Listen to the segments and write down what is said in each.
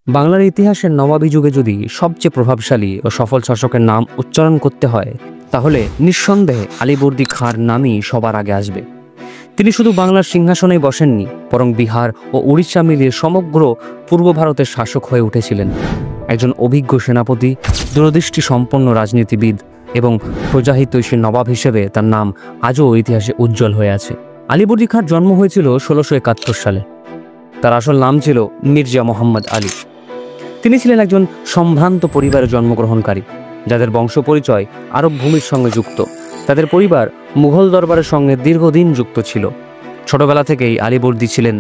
বাংলার ইতিহাসের নবাবী যুগে যদি সবচেয়ে প্রভাবশালী ও সফল শাসকের নাম উচ্চারণ করতে হয় তাহলে নিঃসন্দেহে আলীবর্দী খাঁর নামই সবার আগে আসবে। তিনি শুধু বাংলার সিংহাসনেই বসেননি, বরং বিহার ও উড়িষ্যা মিলিয়ে সমগ্র পূর্ব ভারতের শাসক হয়ে উঠেছিলেন। একজন অভিজ্ঞ সেনাপতি, দূরদৃষ্টি সম্পন্ন রাজনীতিবিদ এবং প্রজাহিতৈষী নবাব হিসেবে তার নাম আজও ইতিহাসে উজ্জ্বল হয়ে আছে। আলীবর্দী খাঁর জন্ম হয়েছিল 1671 সালে। তার আসল নাম ছিল মির্জা মোহাম্মদ আলী। তিনি ছিলেন একজন সম্ভ্রান্ত পরিবারে জন্মগ্রহণকারী, যাদের বংশ পরিচয় আরব ভূমির সঙ্গে যুক্ত। তাদের পরিবার মুঘল দরবারের সঙ্গে দীর্ঘদিন যুক্ত ছিল। ছোটবেলা থেকেই আলীবর্দী ছিলেন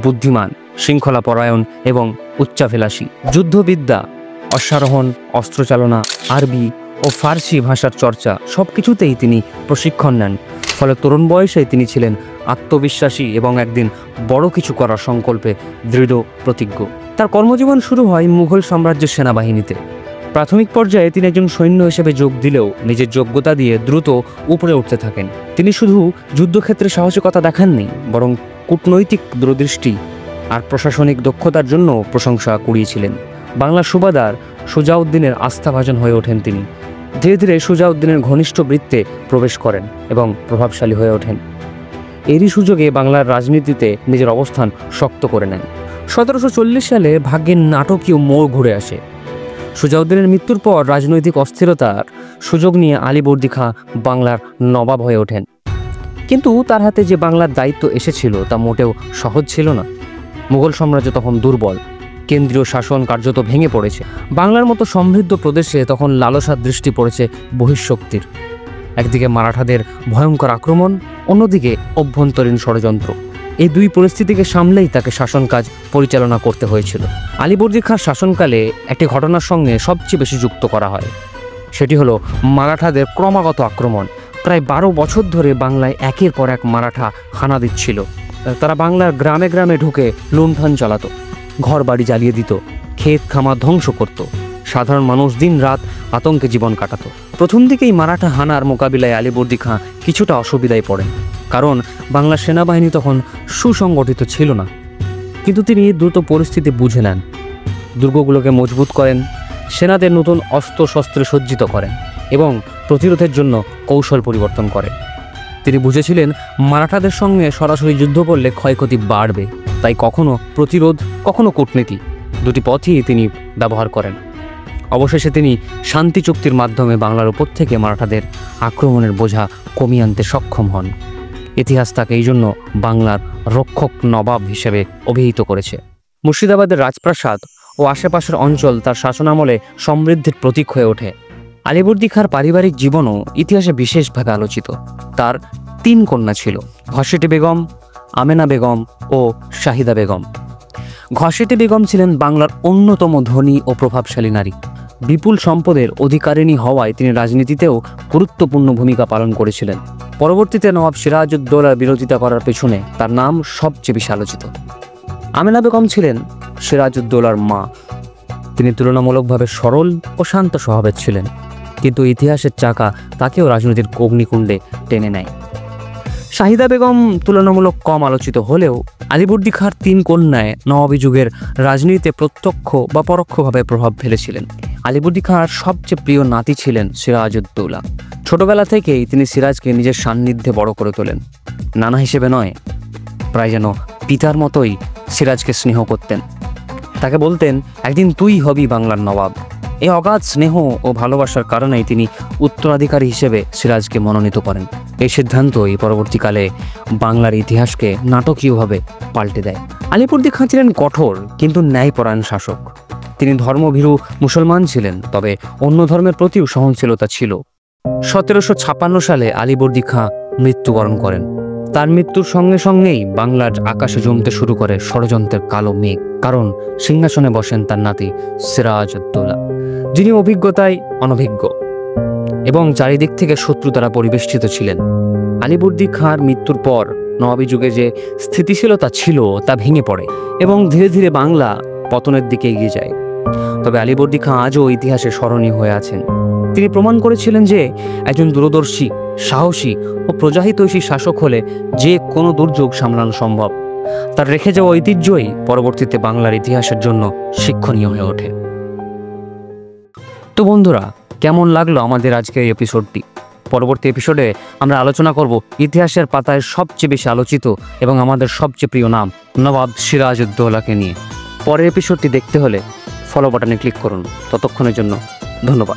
বুদ্ধিমান, শৃঙ্খলা পরায়ণ এবং উচ্চাভিলাষী। যুদ্ধবিদ্যা, অশ্বারোহণ, অস্ত্রচালনা, আরবি ও ফার্সি ভাষার চর্চা সবকিছুতেই তিনি প্রশিক্ষণ নেন। ফলে তরুণ বয়সেই তিনি ছিলেন আত্মবিশ্বাসী এবং একদিন বড় কিছু করার সংকল্পে দৃঢ় প্রতিজ্ঞ। তার কর্মজীবন শুরু হয় মুঘল সাম্রাজ্যের সেনাবাহিনীতে। প্রাথমিক পর্যায়ে তিনি একজন সৈন্য হিসেবে যোগ দিলেও নিজের যোগ্যতা দিয়ে দ্রুত উপরে উঠতে থাকেন। তিনি শুধু যুদ্ধক্ষেত্রে সাহসিকতা দেখাননি, বরং কূটনৈতিক দূরদৃষ্টি আর প্রশাসনিক দক্ষতার জন্য প্রশংসা কুড়িয়েছিলেন। বাংলার সুবাদার সুজাউদ্দিনের আস্থাভাজন হয়ে ওঠেন তিনি। ধীরে ধীরে সুজাউদ্দিনের ঘনিষ্ঠ বৃত্তে প্রবেশ করেন এবং প্রভাবশালী হয়ে ওঠেন। এরই সুযোগে বাংলার রাজনীতিতে নিজের অবস্থান শক্ত করে নেন। 1740 সালে ভাগ্যের নাটকীয় মোড় ঘুরে আসে। সুজাউদ্দিনের মৃত্যুর পর রাজনৈতিক অস্থিরতার সুযোগ নিয়ে আলীবর্দী খাঁ বাংলার নবাব হয়ে ওঠেন। কিন্তু তার হাতে যে বাংলার দায়িত্ব এসেছিল তা মোটেও সহজ ছিল না। মুঘল সাম্রাজ্য তখন দুর্বল, কেন্দ্রীয় শাসন কার্যত ভেঙে পড়েছে। বাংলার মতো সমৃদ্ধ প্রদেশে তখন লালসার দৃষ্টি পড়েছে বহিঃশক্তির। একদিকে মারাঠাদের ভয়ঙ্কর আক্রমণ, অন্যদিকে অভ্যন্তরীণ ষড়যন্ত্র। এই দুই পরিস্থিতিকে সামলেই তাকে শাসন কাজ পরিচালনা করতে হয়েছিল। আলীবর্দী খাঁর শাসনকালে একটি ঘটনার সঙ্গে সবচেয়ে বেশি যুক্ত করা হয়। সেটি হলো মারাঠাদের ক্রমাগত আক্রমণ। প্রায় 12 বছর ধরে বাংলায় একের পর এক মারাঠা হানা দিচ্ছিল। তারা বাংলার গ্রামে গ্রামে ঢুকে লুণ্ঠন চালাতো, ঘর বাড়ি জ্বালিয়ে দিত, ক্ষেত খামার ধ্বংস করত। সাধারণ মানুষ দিন রাত আতঙ্কে জীবন কাটাতো। প্রথম দিকেই মারাঠা হানার মোকাবিলায় আলীবর্দী খাঁ কিছুটা অসুবিধায় পড়েন, কারণ বাংলার সেনাবাহিনী তখন সুসংগঠিত ছিল না। কিন্তু তিনি দ্রুত পরিস্থিতি বুঝে নেন, দুর্গগুলোকে মজবুত করেন, সেনাদের নতুন অস্ত্র শস্ত্রে সজ্জিত করেন এবং প্রতিরোধের জন্য কৌশল পরিবর্তন করেন। তিনি বুঝেছিলেন মারাঠাদের সঙ্গে সরাসরি যুদ্ধ করলে ক্ষয়ক্ষতি বাড়বে, তাই কখনো প্রতিরোধ, কখনো কূটনীতি, দুটি পথই তিনি ব্যবহার করেন। অবশেষে তিনি শান্তি চুক্তির মাধ্যমে বাংলার উপর থেকে মারাঠাদের আক্রমণের বোঝা কমিয়ে আনতে সক্ষম হন। ইতিহাস তাকে এই জন্য বাংলার রক্ষক নবাব হিসেবে অভিহিত করেছে। মুর্শিদাবাদের রাজপ্রাসাদ ও আশেপাশের অঞ্চল তার শাসনামলে সমৃদ্ধির প্রতীক হয়ে ওঠে। আলীবর্দী খাঁর পারিবারিক জীবনও ইতিহাসে বিশেষভাবে আলোচিত। তার 3 কন্যা ছিল: ঘসেটি বেগম, আমেনা বেগম ও শাহিদা বেগম। ঘসেটি বেগম ছিলেন বাংলার অন্যতম ধনী ও প্রভাবশালী নারী। বিপুল সম্পদের অধিকারিণী হওয়ায় তিনি রাজনীতিতেও গুরুত্বপূর্ণ ভূমিকা পালন করেছিলেন। পরবর্তীতে নবাব সিরাজউদ্দৌলার বিরোধিতা করার পেছনে তার নাম সবচেয়ে বেশি আলোচিত। আমেনা বেগম ছিলেন সিরাজউদ্দৌলার মা। তিনি তুলনামূলকভাবে সরল ও শান্ত স্বভাবের ছিলেন, কিন্তু ইতিহাসের চাকা তাকেও রাজনীতির অগ্নিকুণ্ডে টেনে নেয়। শাহিদা বেগম তুলনামূলক কম আলোচিত হলেও আলীবর্দী খাঁর 3 কন্যায় নবাবী যুগের রাজনীতিতে প্রত্যক্ষ বা পরোক্ষভাবে প্রভাব ফেলেছিলেন। আলীবর্দী খাঁর সবচেয়ে প্রিয় নাতি ছিলেন সিরাজউদ্দৌলা। ছোটবেলা থেকেই তিনি সিরাজকে নিজের সান্নিধ্যে বড় করে তোলেন। নানা হিসেবে নয়, প্রায় যেন পিতার মতোই সিরাজকে স্নেহ করতেন। তাকে বলতেন, একদিন তুই হবি বাংলার নবাব। এই অগাধ স্নেহ ও ভালোবাসার কারণেই তিনি উত্তরাধিকারী হিসেবে সিরাজকে মনোনীত করেন। এই সিদ্ধান্তই পরবর্তীকালে বাংলার ইতিহাসকে নাটকীয়ভাবে পাল্টে দেয়। আলীবর্দী খাঁ ছিলেন কঠোর কিন্তু ন্যায়পরায়ণ শাসক। তিনি ধর্মভীরু মুসলমান ছিলেন, তবে অন্য ধর্মের প্রতিও সহনশীলতা ছিল। 1756 সালে আলীবর্দী খাঁ মৃত্যুবরণ করেন। তার মৃত্যুর সঙ্গে সঙ্গেই বাংলার আকাশে জমতে শুরু করে ষড়যন্ত্রের কালো মেঘ, কারণ সিংহাসনে বসেন তার নাতি সিরাজউদ্দৌলা, যিনি অভিজ্ঞতায় অনভিজ্ঞ এবং চারিদিক থেকে শত্রু দ্বারা পরিবেষ্টিত ছিলেন। আলীবর্দী খাঁর মৃত্যুর পর নবাবী যুগে যে স্থিতিশীলতা ছিল তা ভেঙে পড়ে এবং ধীরে ধীরে বাংলা পতনের দিকে এগিয়ে যায়। তবে আলীবর্দী খাঁ আজও ইতিহাসে স্মরণীয় হয়ে আছেন। তিনি প্রমাণ করেছিলেন যে একজন দূরদর্শী, সাহসী ও প্রজাহিতৈষী শাসক হলে যে কোনো দুর্যোগ সামলানো সম্ভব। তার রেখে যাওয়া ঐতিহ্যই পরবর্তীতে বাংলার ইতিহাসের জন্য শিক্ষণীয় হয়ে ওঠে। তো বন্ধুরা, কেমন লাগলো আমাদের আজকের এই এপিসোডটি? পরবর্তী এপিসোডে আমরা আলোচনা করব ইতিহাসের পাতায় সবচেয়ে বেশি আলোচিত এবং আমাদের সবচেয়ে প্রিয় নাম নবাব সিরাজউদ্দৌলাকে নিয়ে। পরের এপিসোডটি দেখতে হলে ফলো বাটনে ক্লিক করুন। ততক্ষণের জন্য ধন্যবাদ।